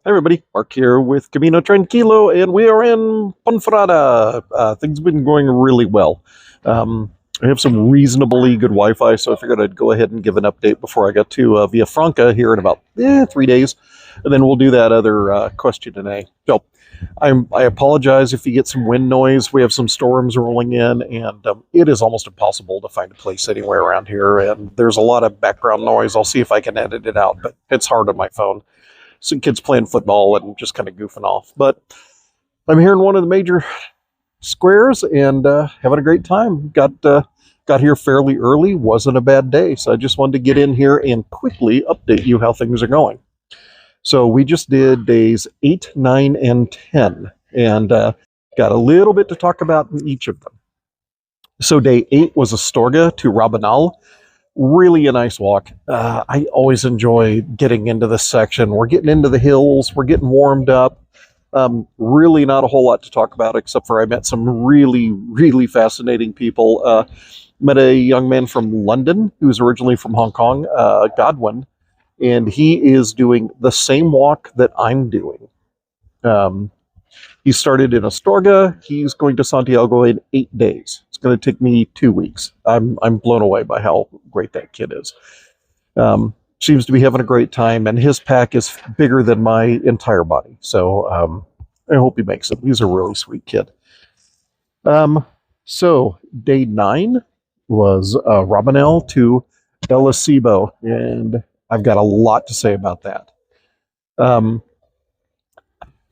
Hi, everybody. Mark here with Camino Tranquilo, and we are in Ponferrada. Things have been going really well. I have some reasonably good Wi-Fi, so I figured I'd go ahead and give an update before I get to Villafranca here in about 3 days, and then we'll do that other question and A. So I apologize if you get some wind noise. We have some storms rolling in, and it is almost impossible to find a place anywhere around here, and there's a lot of background noise. I'll see if I can edit it out, but it's hard on my phone. Some kids playing football and just kind of goofing off. But I'm here in one of the major squares and having a great time. Got here fairly early. Wasn't a bad day. So I just wanted to get in here and quickly update you how things are going. So we just did days 8, 9, and 10. And got a little bit to talk about in each of them. So day 8 was Astorga to Rabanal. Really a nice walk. I always enjoy getting into this section. We're getting into the hills. We're getting warmed up. Really not a whole lot to talk about, except for I met some really, really fascinating people. Met a young man from London who's originally from Hong Kong, Godwin, and he is doing the same walk that I'm doing. He started in Astorga. He's going to Santiago in 8 days. It's going to take me 2 weeks. I'm blown away by how great that kid is. Seems to be having a great time, and his pack is bigger than my entire body. So I hope he makes it. He's a really sweet kid. So day 9 was Rabanal to El Acebo, and I've got a lot to say about that.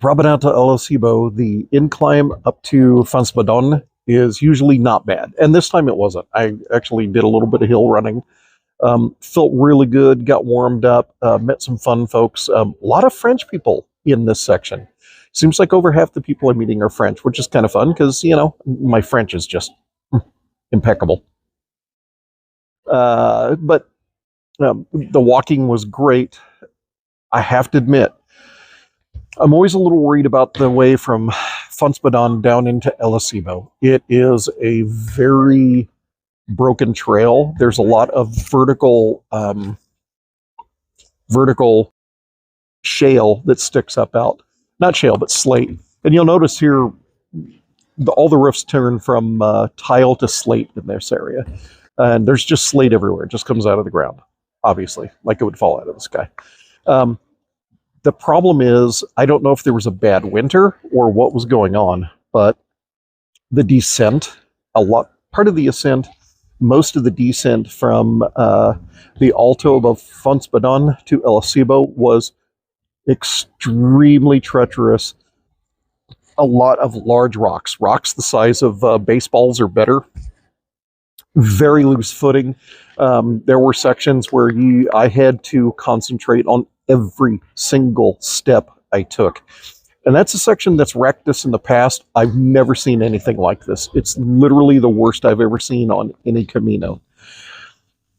Rabanal to El Acebo, the incline up to Fontsbadon is usually not bad. And this time it wasn't. I actually did a little bit of hill running. Felt really good, got warmed up, met some fun folks. A lot of French people in this section. Seems like over half the people I'm meeting are French, which is kind of fun because, you know, my French is just impeccable. But the walking was great. I have to admit, I'm always a little worried about the way from Fontsbadon down into El Acebo. It is a very broken trail. There's a lot of vertical shale that sticks up out. Not shale, but slate. And you'll notice here, all the roofs turn from tile to slate in this area. And there's just slate everywhere. It just comes out of the ground, obviously, like it would fall out of the sky. The problem is, I don't know if there was a bad winter or what was going on, but the descent, part of the ascent, most of the descent from the Alto above Fontsbadon to El Acebo was extremely treacherous. A lot of large rocks the size of baseballs or better. Very loose footing. There were sections where I had to concentrate on every single step I took. And that's a section that's wrecked us in the past. I've never seen anything like this. It's literally the worst I've ever seen on any Camino.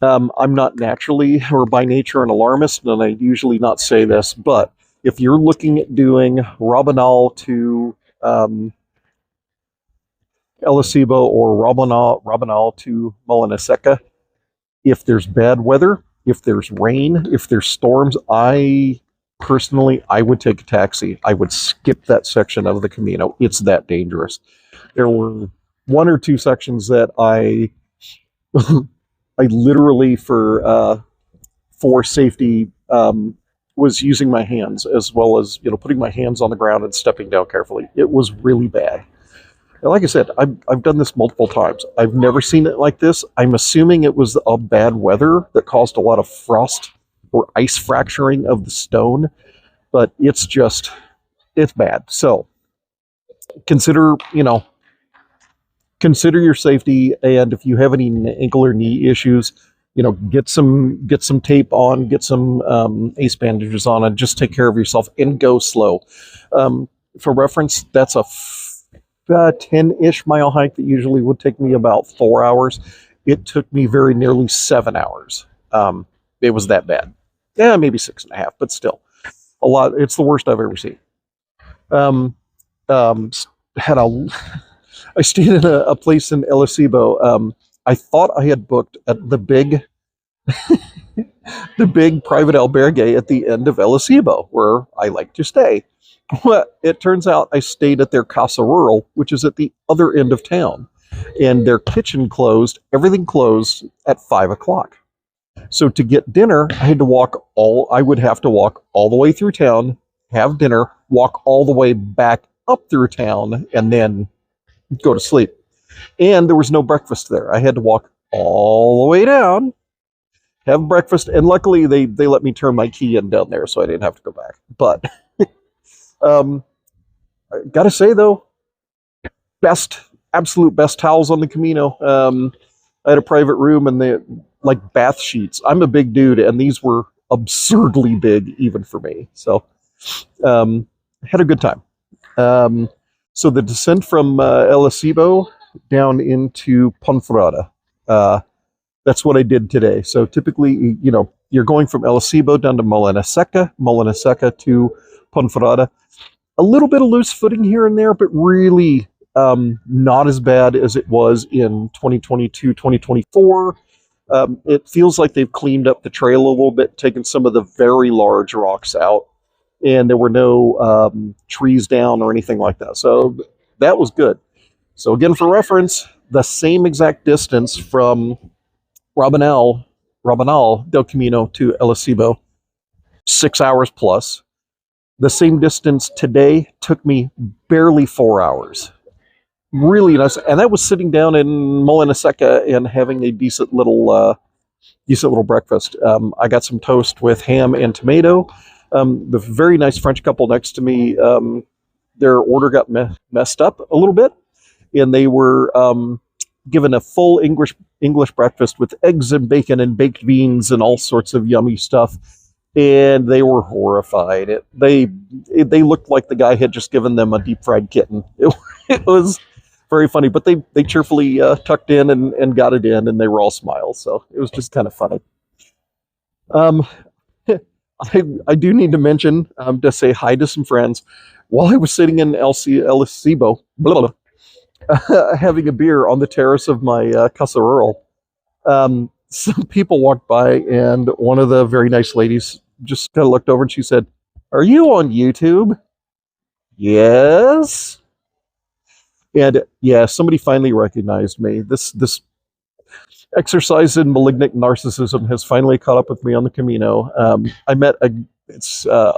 I'm not naturally or by nature an alarmist, and I usually not say this, but if you're looking at doing Rabanal to El Acebo or Rabanal to Molina-Seca, if there's bad weather, if there's rain, if there's storms, I would take a taxi. I would skip that section of the Camino. It's that dangerous. There were 1 or 2 sections that I literally for safety was using my hands as well as, putting my hands on the ground and stepping down carefully. It was really bad. And like I said, I've done this multiple times. I've never seen it like this. I'm assuming it was a bad weather that caused a lot of frost or ice fracturing of the stone, but it's bad. So consider your safety, and if you have any ankle or knee issues, get some tape on, get some ace bandages on, and just take care of yourself and go slow. For reference, that's a 10-ish mile hike that usually would take me about 4 hours. It took me very nearly 7 hours. It was that bad. Yeah, maybe 6.5, but still a lot. It's the worst I've ever seen. I stayed in a place in El Acebo. I thought I had booked at the big the big private albergue at the end of El Acebo, where I like to stay. Well, it turns out I stayed at their Casa Rural, which is at the other end of town. And their kitchen closed, everything closed at 5 o'clock. So to get dinner, I would have to walk all the way through town, have dinner, walk all the way back up through town, and then go to sleep. And there was no breakfast there. I had to walk all the way down, have breakfast, and luckily they let me turn my key in down there, so I didn't have to go back. But I gotta say though, absolute best towels on the Camino. I had a private room and they like bath sheets. I'm a big dude, and these were absurdly big even for me. So had a good time. So the descent from El Acebo down into Ponferrada. That's what I did today. So typically, you're going from El Acebo down to Molina Seca to Ponferrada. A little bit of loose footing here and there, but really not as bad as it was in 2022, 2024. It feels like they've cleaned up the trail a little bit, taken some of the very large rocks out, and there were no trees down or anything like that. So that was good. So again, for reference, the same exact distance from Rabanal del Camino to El Acebo, 6 hours plus. The same distance today took me barely 4 hours. Really nice, and that was sitting down in Molina Seca and having a decent little breakfast. I got some toast with ham and tomato. The very nice French couple next to me, their order got messed up a little bit, and they were given a full English breakfast with eggs and bacon and baked beans and all sorts of yummy stuff. And they were horrified. They looked like the guy had just given them a deep fried kitten. It was very funny, but they cheerfully tucked in and got it in, and they were all smiles. So it was just kind of funny. I do need to mention to say hi to some friends. While I was sitting in El Acebo, having a beer on the terrace of my Casa Rural, some people walked by, and one of the very nice ladies just kind of looked over and she said, "Are you on YouTube?" Yes. And yeah, somebody finally recognized me. This exercise in malignant narcissism has finally caught up with me on the Camino. I met a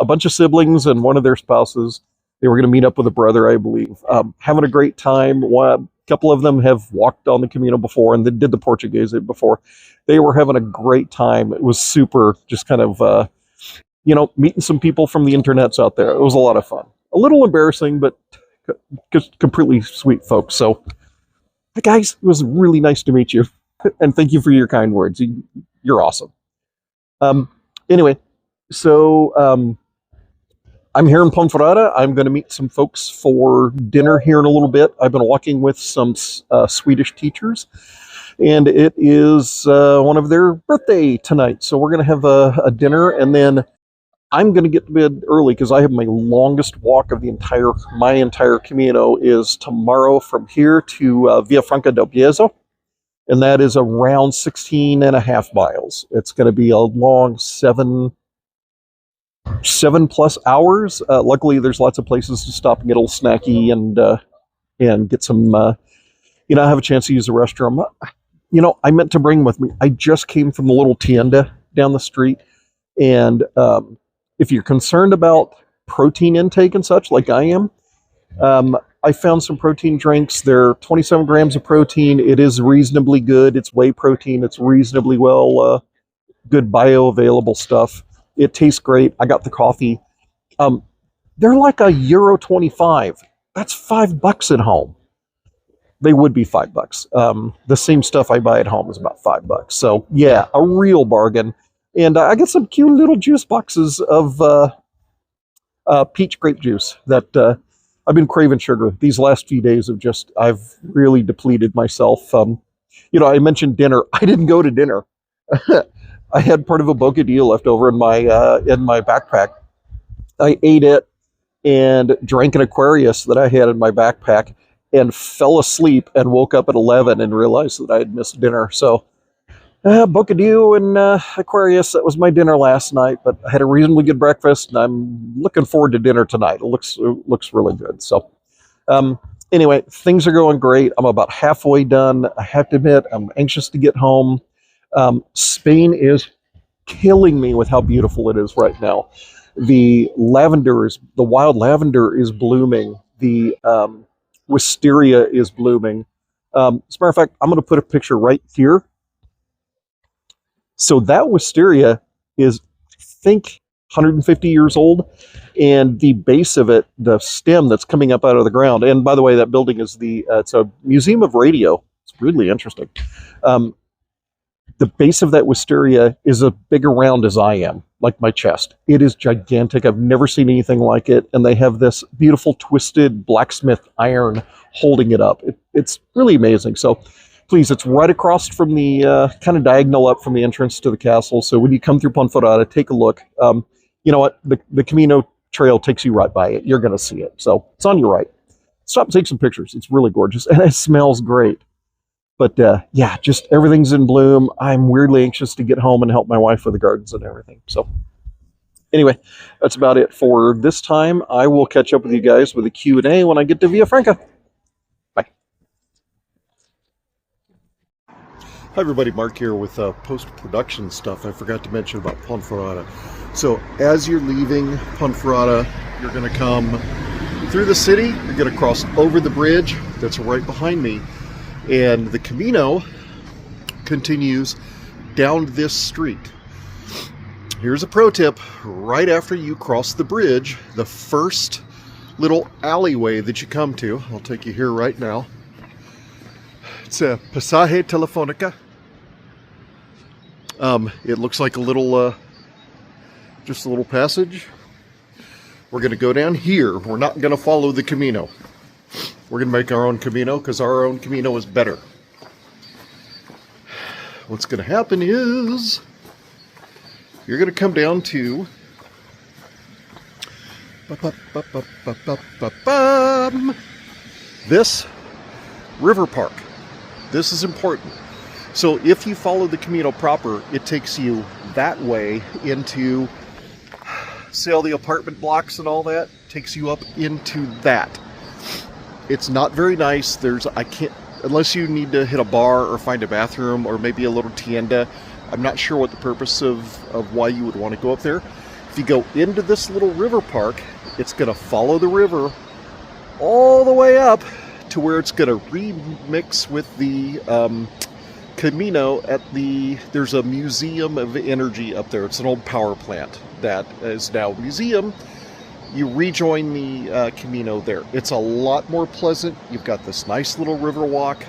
bunch of siblings and one of their spouses. They were going to meet up with a brother, I believe. Having a great time. A couple of them have walked on the Camino before, and they did the Portuguese before. They were having a great time. It was super, just kind of, meeting some people from the internets out there. It was a lot of fun. A little embarrassing, but just completely sweet folks. So, hey guys, it was really nice to meet you. And thank you for your kind words. You're awesome. Anyway, so I'm here in Ponferrada. I'm going to meet some folks for dinner here in a little bit. I've been walking with some Swedish teachers, and it is one of their birthday tonight. So we're going to have a dinner, and then I'm going to get to bed early because I have my longest walk of my entire Camino is tomorrow from here to Villafranca del Bierzo. And that is around 16 and a half miles. It's going to be a long 7+ hours. Luckily, there's lots of places to stop and get a little snacky and get some, have a chance to use the restroom. I meant to bring with me, I just came from the little tienda down the street. And if you're concerned about protein intake and such, like I am, I found some protein drinks. They're 27 grams of protein. It is reasonably good. It's whey protein. It's reasonably good bioavailable stuff. It tastes great. I got the coffee. They're like €1.25. That's $5 at home. They would be $5. The same stuff I buy at home is about $5. So yeah, a real bargain. And I got some cute little juice boxes of peach grape juice that I've been craving sugar. These last few days I've really depleted myself. I mentioned dinner. I didn't go to dinner. I had part of a bocadillo left over in my backpack. I ate it and drank an Aquarius that I had in my backpack and fell asleep and woke up at 11 and realized that I had missed dinner. So Bocadillo and Aquarius. That was my dinner last night, but I had a reasonably good breakfast, and I'm looking forward to dinner tonight. It looks really good. So, um, anyway, things are going great. I'm about halfway done. I have to admit, I'm anxious to get home. Spain is killing me with how beautiful it is right now. The wild lavender is blooming. The wisteria is blooming. As a matter of fact, I'm going to put a picture right here. So that wisteria is, I think, 150 years old, and the base of it, the stem that's coming up out of the ground. And by the way, that building is it's a museum of radio. It's really interesting. Um, the base of that wisteria is as big around as I am, like my chest. It is gigantic. I've never seen anything like it, and they have this beautiful twisted blacksmith iron holding it up. It's really amazing. So please, it's right across from the kind of diagonal up from the entrance to the castle. So when you come through Ponferrada, take a look. You know what? The Camino trail takes you right by it. You're going to see it. So it's on your right. Stop and take some pictures. It's really gorgeous, and it smells great. But yeah, just everything's in bloom. I'm weirdly anxious to get home and help my wife with the gardens and everything. So anyway, that's about it for this time. I will catch up with you guys with a Q&A when I get to Villafranca. Bye. Hi everybody, Mark here with post-production stuff. I forgot to mention about Ponferrada. So as you're leaving Ponferrada, you're going to come through the city. You're going to cross over the bridge that's right behind me. And the Camino continues down this street. Here's a pro tip. Right after you cross the bridge, the first little alleyway that you come to, I'll take you here right now. It's a Pasaje Telefonica. It looks like a little, just a little passage. We're going to go down here. We're not going to follow the Camino. We're going to make our own Camino because our own Camino is better. What's going to happen is you're going to come down to this river park. This is important. So if you follow the Camino proper, it takes you that way into, see all the apartment blocks and all that? Takes you up into that. It's not very nice. I can't, unless you need to hit a bar or find a bathroom or maybe a little tienda. I'm not sure what the purpose of why you would want to go up there. If you go into this little river park, it's going to follow the river all the way up to where it's going to remix with the Camino there's a museum of energy up there. It's an old power plant that is now a museum. You rejoin the Camino there. It's a lot more pleasant. You've got this nice little river walk.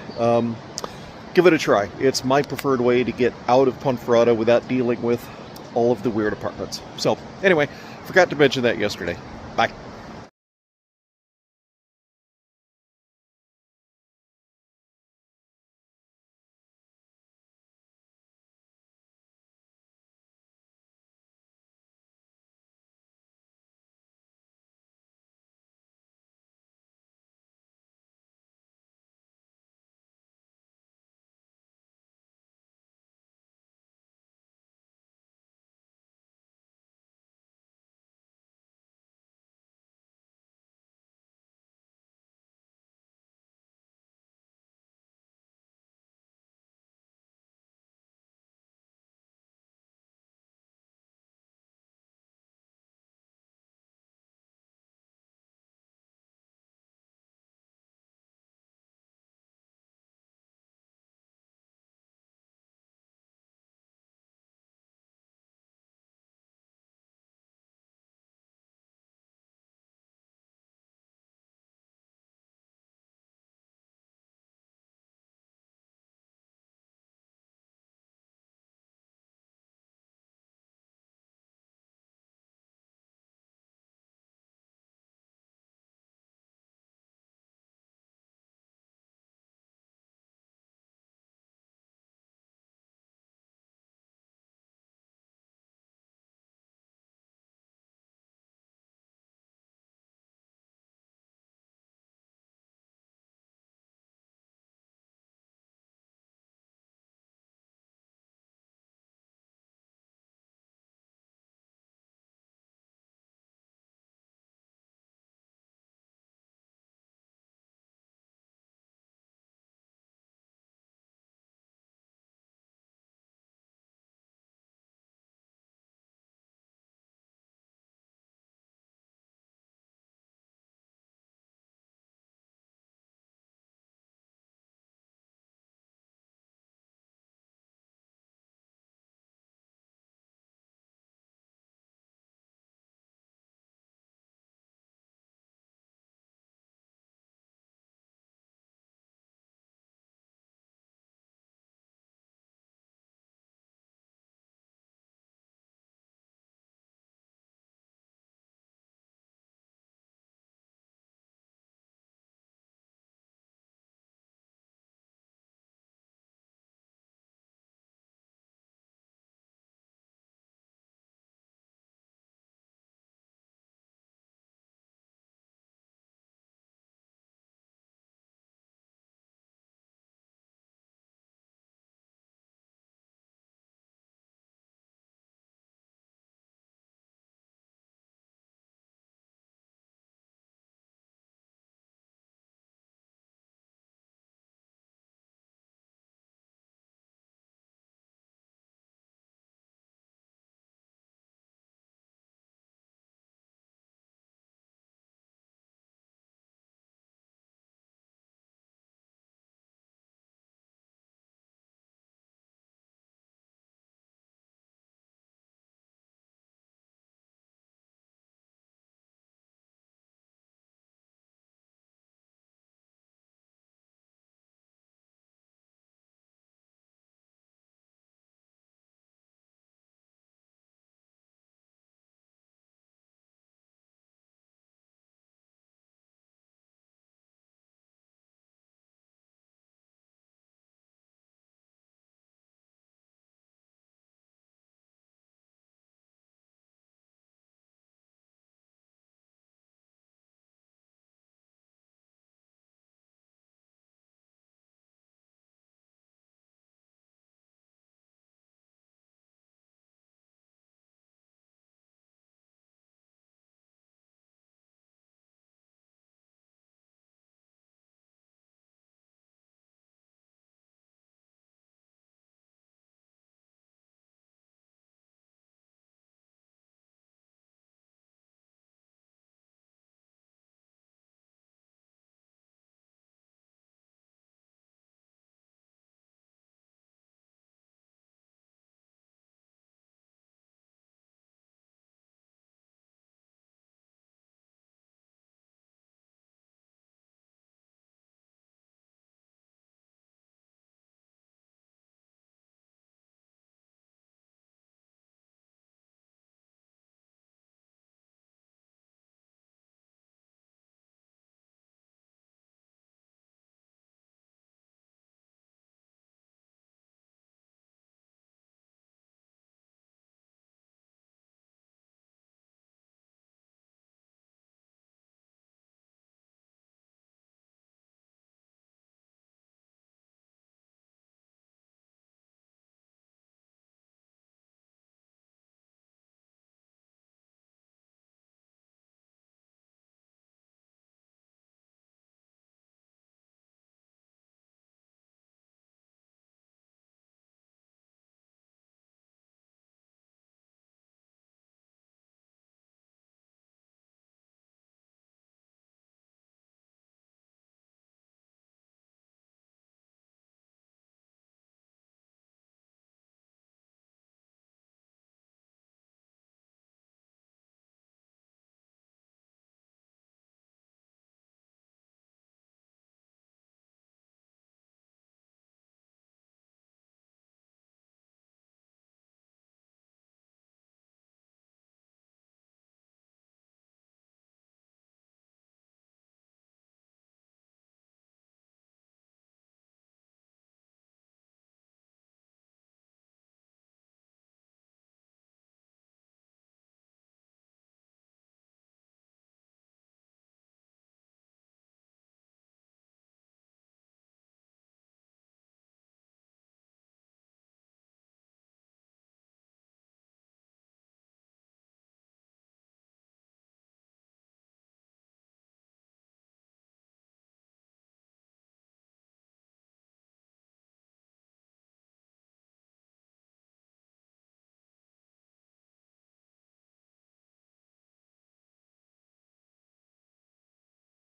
Give it a try. It's my preferred way to get out of Ponferrada without dealing with all of the weird apartments. So anyway, forgot to mention that yesterday. Bye.